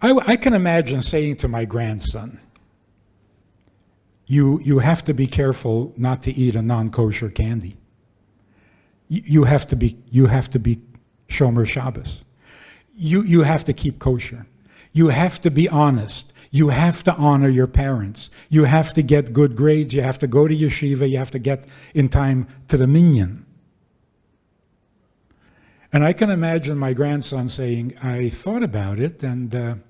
I can imagine saying to my grandson, you have to be careful not to eat a non-kosher candy. You have to be Shomer Shabbos. You have to keep kosher. You have to be honest. You have to honor your parents. You have to get good grades. You have to go to yeshiva. You have to get in time to the minyan. And I can imagine my grandson saying, I thought about it, and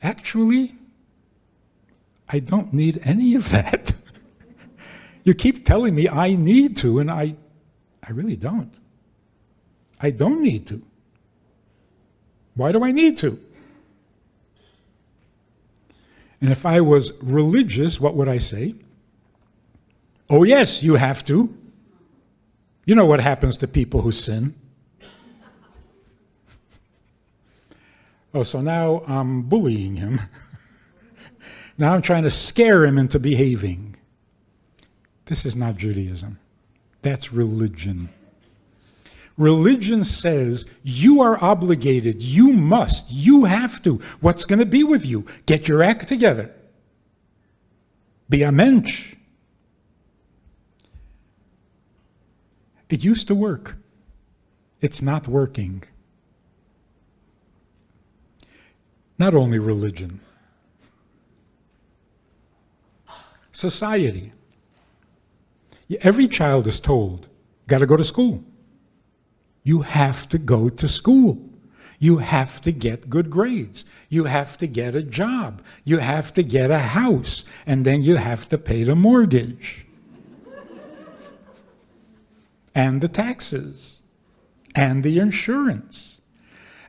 actually, I don't need any of that. You keep telling me I need to, and I really don't. I don't need to. Why do I need to? And if I was religious, what would I say? Oh yes, you have to. You know what happens to people who sin. Oh, so now I'm bullying him. Now I'm trying to scare him into behaving. This is not Judaism. That's religion. Religion says you are obligated, you must, you have to. What's going to be with you? Get your act together. Be a mensch. It used to work. It's not working. Not only religion. Society. Every child is told, got to go to school. You have to go to school. You have to get good grades. You have to get a job. You have to get a house. And then you have to pay the mortgage. And the taxes. And the insurance.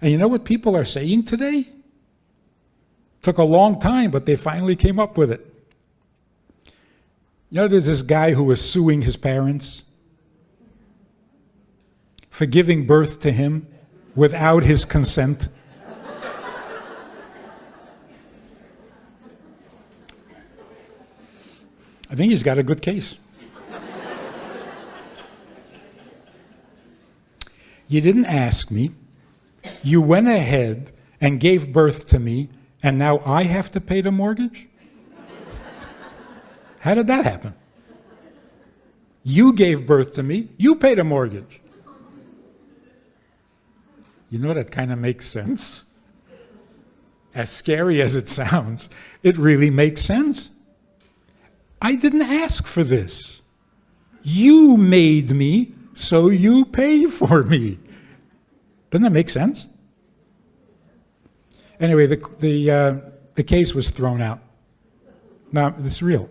And you know what people are saying today? Took a long time, but they finally came up with it. You know, there's this guy who was suing his parents for giving birth to him without his consent. I think he's got a good case. You didn't ask me. You went ahead and gave birth to me, and now I have to pay the mortgage? How did that happen? You gave birth to me, you paid a mortgage. You know, that kind of makes sense. As scary as it sounds, it really makes sense. I didn't ask for this. You made me, so you pay for me. Doesn't that make sense? Anyway, the case was thrown out. Now, this is real.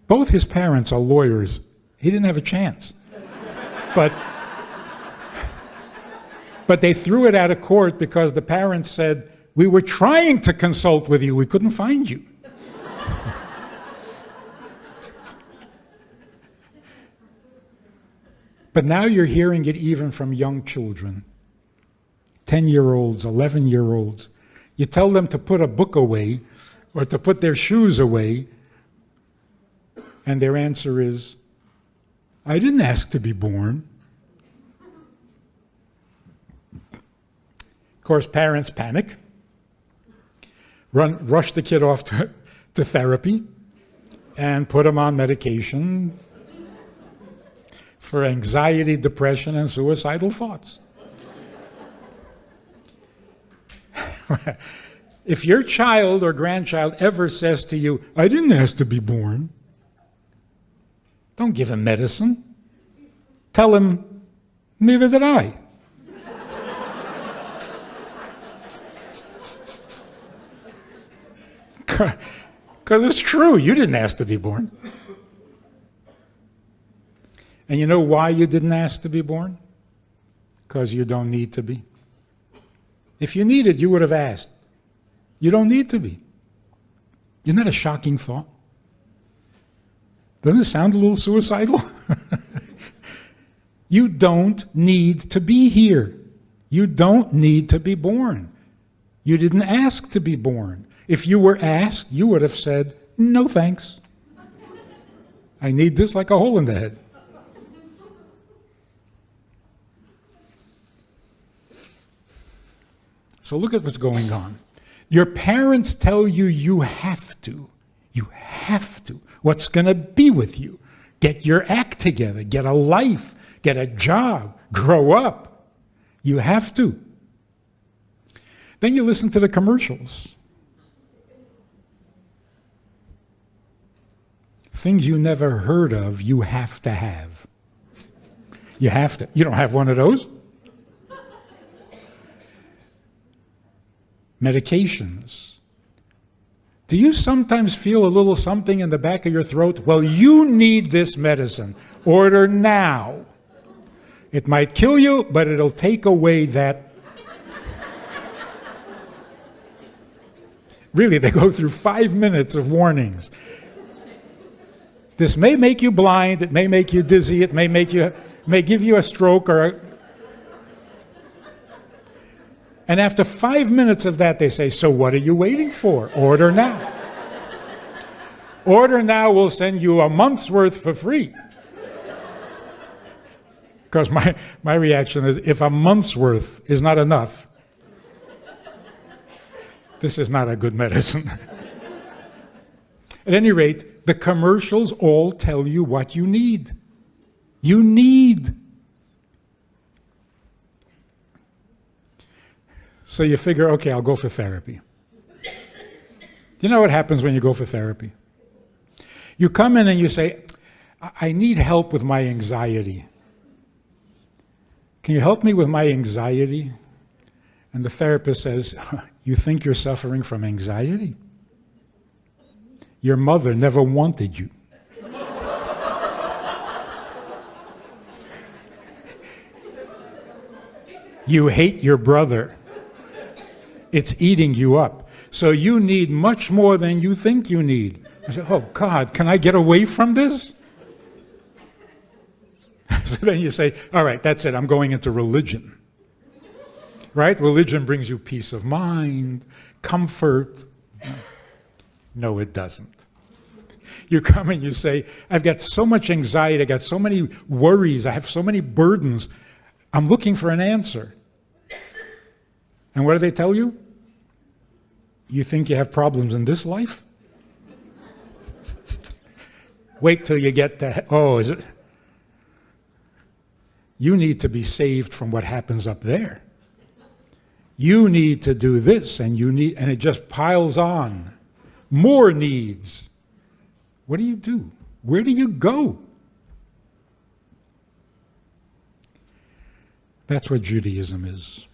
Both his parents are lawyers. He didn't have a chance. But they threw it out of court because the parents said, we were trying to consult with you, we couldn't find you. But now you're hearing it even from young children, 10-year-olds, 11-year-olds. You tell them to put a book away or to put their shoes away, and their answer is, I didn't ask to be born. Of course, parents panic, rush the kid off to therapy, and put him on medication for anxiety, depression, and suicidal thoughts. If your child or grandchild ever says to you, I didn't ask to be born, don't give him medicine. Tell him, neither did I. Because it's true, you didn't ask to be born. And you know why you didn't ask to be born? Because you don't need to be. If you needed, you would have asked. You don't need to be. Isn't that a shocking thought? Doesn't it sound a little suicidal? You don't need to be here. You don't need to be born. You didn't ask to be born. If you were asked, you would have said, no thanks. I need this like a hole in the head. So look at what's going on. Your parents tell you you have to. You have to. What's going to be with you? Get your act together. Get a life. Get a job. Grow up. You have to. Then you listen to the commercials. Things you never heard of, you have to have. You have to. You don't have one of those? Medications. Do you sometimes feel a little something in the back of your throat? Well, you need this medicine. Order now. It might kill you, but it'll take away that. Really, they go through 5 minutes of warnings. This may make you blind, it may make you dizzy, it may give you a stroke And after 5 minutes of that, they say, so what are you waiting for? Order now. Order now will send you a month's worth for free. Because my reaction is, if a month's worth is not enough, this is not a good medicine. At any rate, the commercials all tell you what you need. You need. So you figure, okay, I'll go for therapy. You know what happens when you go for therapy? You come in and you say, I need help with my anxiety. Can you help me with my anxiety? And the therapist says, you think you're suffering from anxiety? Your mother never wanted you. You hate your brother. It's eating you up. So you need much more than you think you need. I said, oh God, can I get away from this? So then you say, all right, that's it, I'm going into religion. Right? Religion brings you peace of mind, comfort. No, it doesn't. You come and you say, I've got so much anxiety, I've got so many worries, I have so many burdens, I'm looking for an answer. And what do they tell you? You think you have problems in this life? Wait till you get to, oh, is it? You need to be saved from what happens up there. You need to do this, and it just piles on. More needs. What do you do? Where do you go? That's what Judaism is.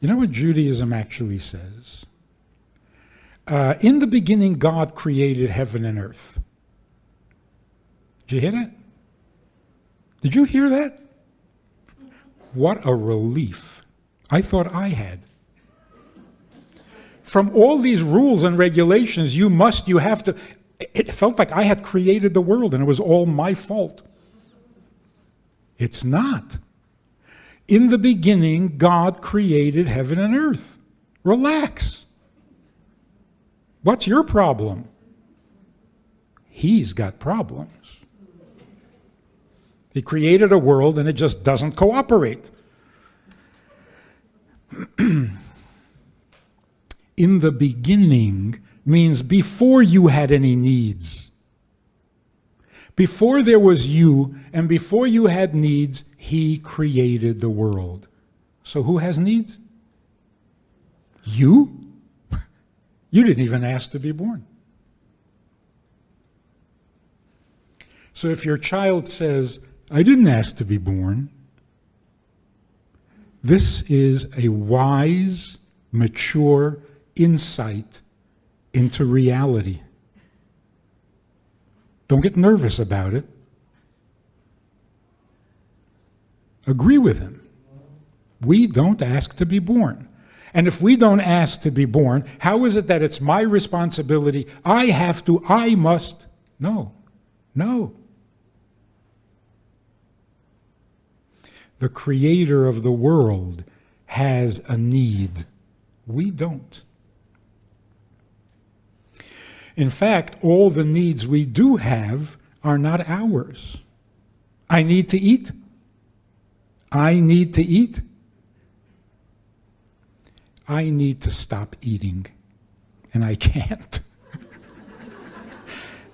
You know what Judaism actually says? In the beginning, God created heaven and earth. Did you hear that? Did you hear that? What a relief. I thought I had. From all these rules and regulations, you have to, it felt like I had created the world and it was all my fault. It's not. In the beginning, God created heaven and earth. Relax. What's your problem? He's got problems. He created a world and it just doesn't cooperate. In the beginning means before you had any needs. Before there was you and before you had needs, He created the world. So who has needs? You? You didn't even ask to be born. So if your child says, I didn't ask to be born, this is a wise, mature insight into reality. Don't get nervous about it. Agree with him. We don't ask to be born. And if we don't ask to be born, how is it that it's my responsibility? I have to, I must. No. The creator of the world has a need. We don't. In fact, all the needs we do have are not ours. I need to eat. I need to eat. I need to stop eating, and I can't.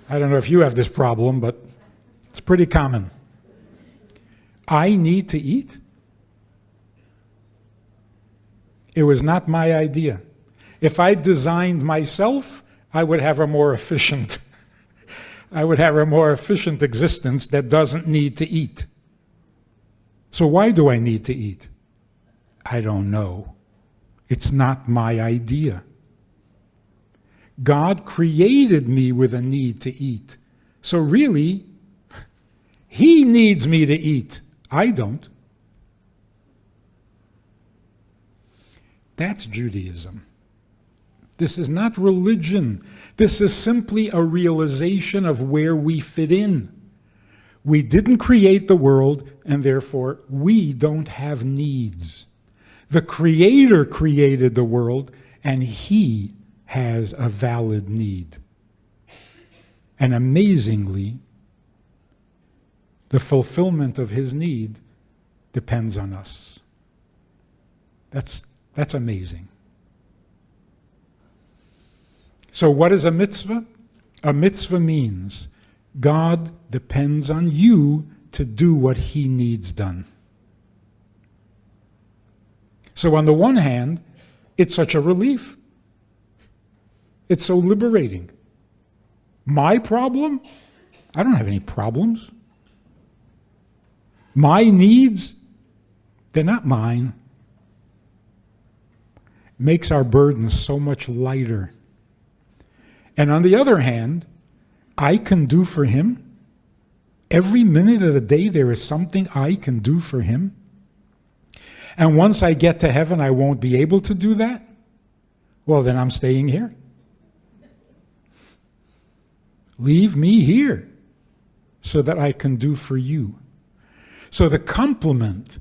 I don't know if you have this problem, but it's pretty common. I need to eat? It was not my idea. If I designed myself, I would have a more efficient existence that doesn't need to eat. So why do I need to eat? I don't know. It's not my idea. God created me with a need to eat. So really, He needs me to eat. I don't. That's Judaism. This is not religion. This is simply a realization of where we fit in. We didn't create the world, and therefore we don't have needs. The Creator created the world, and He has a valid need. And amazingly, the fulfillment of His need depends on us. That's amazing. So what is a mitzvah? A mitzvah means God depends on you to do what He needs done. So on the one hand, it's such a relief. It's so liberating. My problem? I don't have any problems. My needs? They're not mine. Makes our burdens so much lighter. And on the other hand, I can do for Him. Every minute of the day there is something I can do for Him. And once I get to heaven, I won't be able to do that. Well, then I'm staying here. Leave me here so that I can do for you. So the compliment,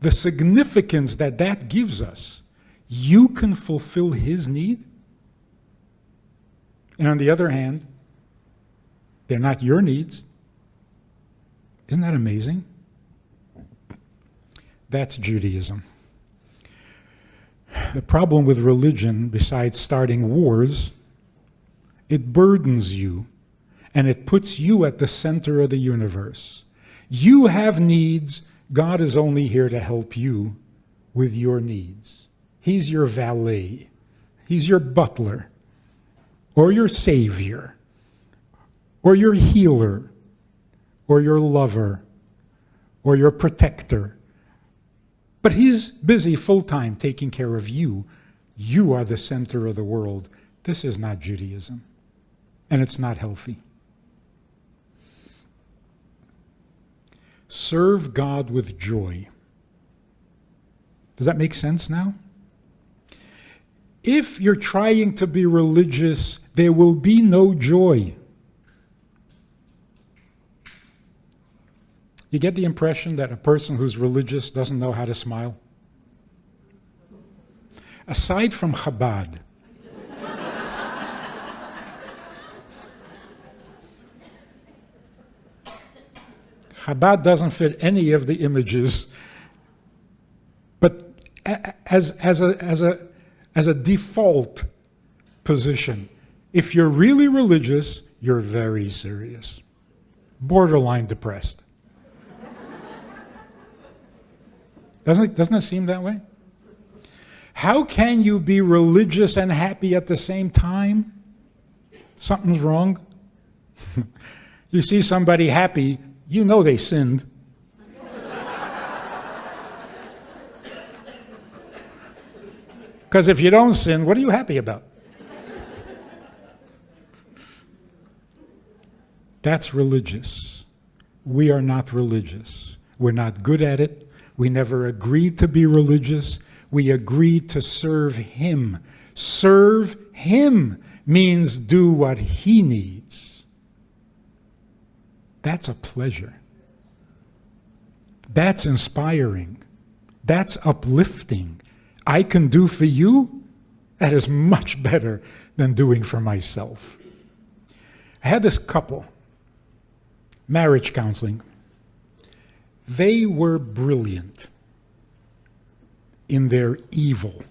the significance that gives us, you can fulfill His need. And on the other hand, they're not your needs. Isn't that amazing? That's Judaism. The problem with religion, besides starting wars, it burdens you, and it puts you at the center of the universe. You have needs. God is only here to help you with your needs. He's your valet. He's your butler, or your savior, or your healer, or your lover, or your protector. But He's busy full-time taking care of you. You are the center of the world. This is not Judaism, and it's not healthy. Serve God with joy. Does that make sense now? If you're trying to be religious, there will be no joy. You get the impression that a person who's religious doesn't know how to smile? Aside from Chabad, Chabad doesn't fit any of the images, but as a default position, if you're really religious, you're very serious, borderline depressed. Doesn't it seem that way? How can you be religious and happy at the same time? Something's wrong. You see somebody happy, you know they sinned. Because if you don't sin, what are you happy about? That's religious. We are not religious. We're not good at it. We never agreed to be religious. We agreed to serve Him. Serve Him means do what He needs. That's a pleasure. That's inspiring. That's uplifting. I can do for you, that is much better than doing for myself. I had this couple, marriage counseling. They were brilliant. in their evil.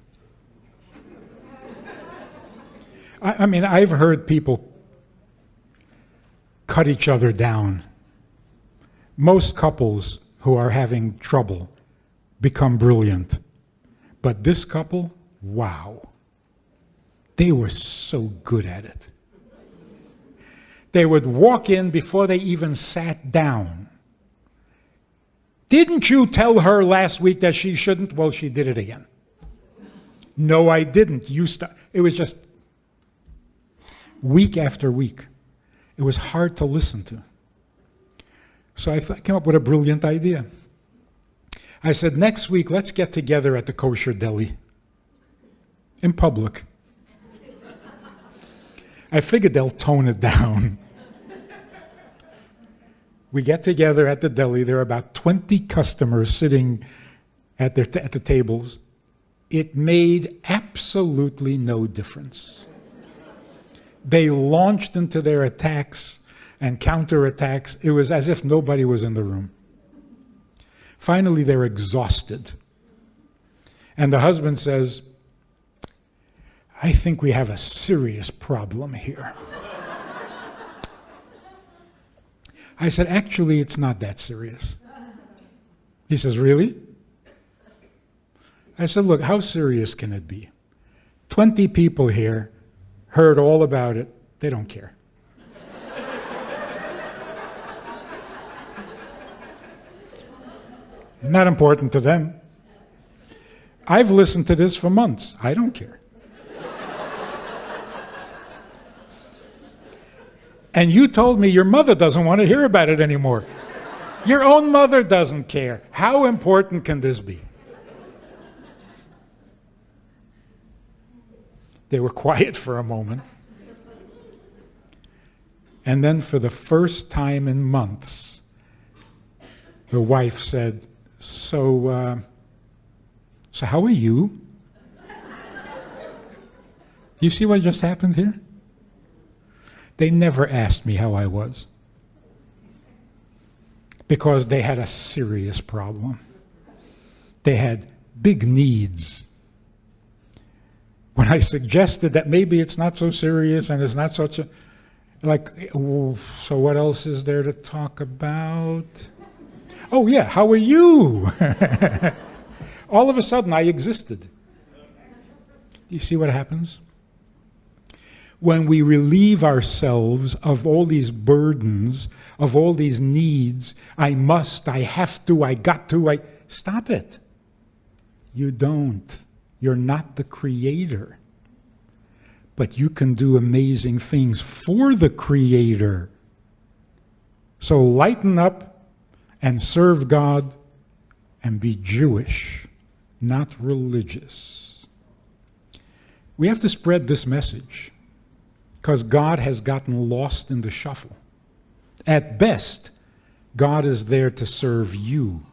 I mean, I've heard people cut each other down. Most couples who are having trouble become brilliant. But this couple, wow. They were so good at it. They would walk in before they even sat down. Didn't you tell her last week that she shouldn't? Well, she did it again. No, I didn't. It was just week after week. It was hard to listen to. So I came up with a brilliant idea. I said, next week, let's get together at the kosher deli in public. I figured they'll tone it down. We get together at the deli. There are about 20 customers sitting at the tables. It made absolutely no difference. They launched into their attacks and counterattacks. It was as if nobody was in the room. Finally, they're exhausted. And the husband says, I think we have a serious problem here. I said, actually, it's not that serious. He says, really? I said, look, how serious can it be? 20 people here heard all about it. They don't care. Not important to them. I've listened to this for months. I don't care. And you told me your mother doesn't want to hear about it anymore. Your own mother doesn't care. How important can this be? They were quiet for a moment. And then for the first time in months, the wife said, so how are you? Do you see what just happened here? They never asked me how I was because they had a serious problem. They had big needs. When I suggested that maybe it's not so serious and it's not such a, so what else is there to talk about? Oh yeah, how are you? All of a sudden I existed. Do you see what happens? When we relieve ourselves of all these burdens, of all these needs, I must, I have to, I got to, stop it. You don't. You're not the creator. But you can do amazing things for the creator. So lighten up and serve God and be Jewish, not religious. We have to spread this message because God has gotten lost in the shuffle. At best, God is there to serve you.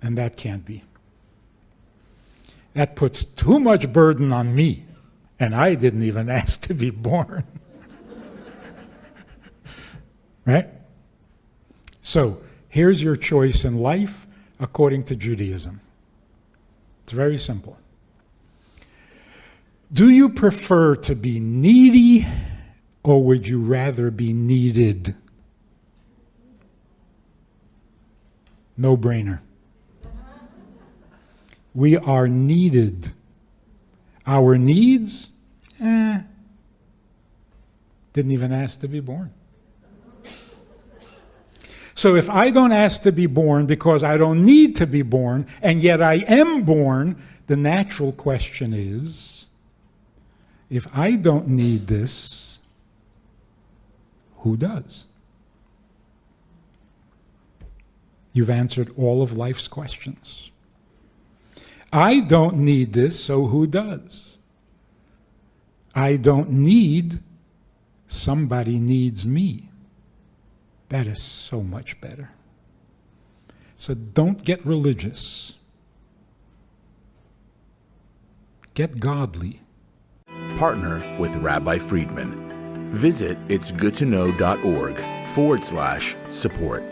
And that can't be. That puts too much burden on me, and I didn't even ask to be born. Right? So, here's your choice in life according to Judaism. It's very simple. Do you prefer to be needy, or would you rather be needed? No brainer. We are needed. Our needs, didn't even ask to be born. So if I don't ask to be born because I don't need to be born, and yet I am born, the natural question is, if I don't need this, who does? You've answered all of life's questions. I don't need this, so who does? I don't need, somebody needs me. That is so much better. So don't get religious. Get godly. Partner with Rabbi Friedman. Visit itsgoodtoknow.org/support.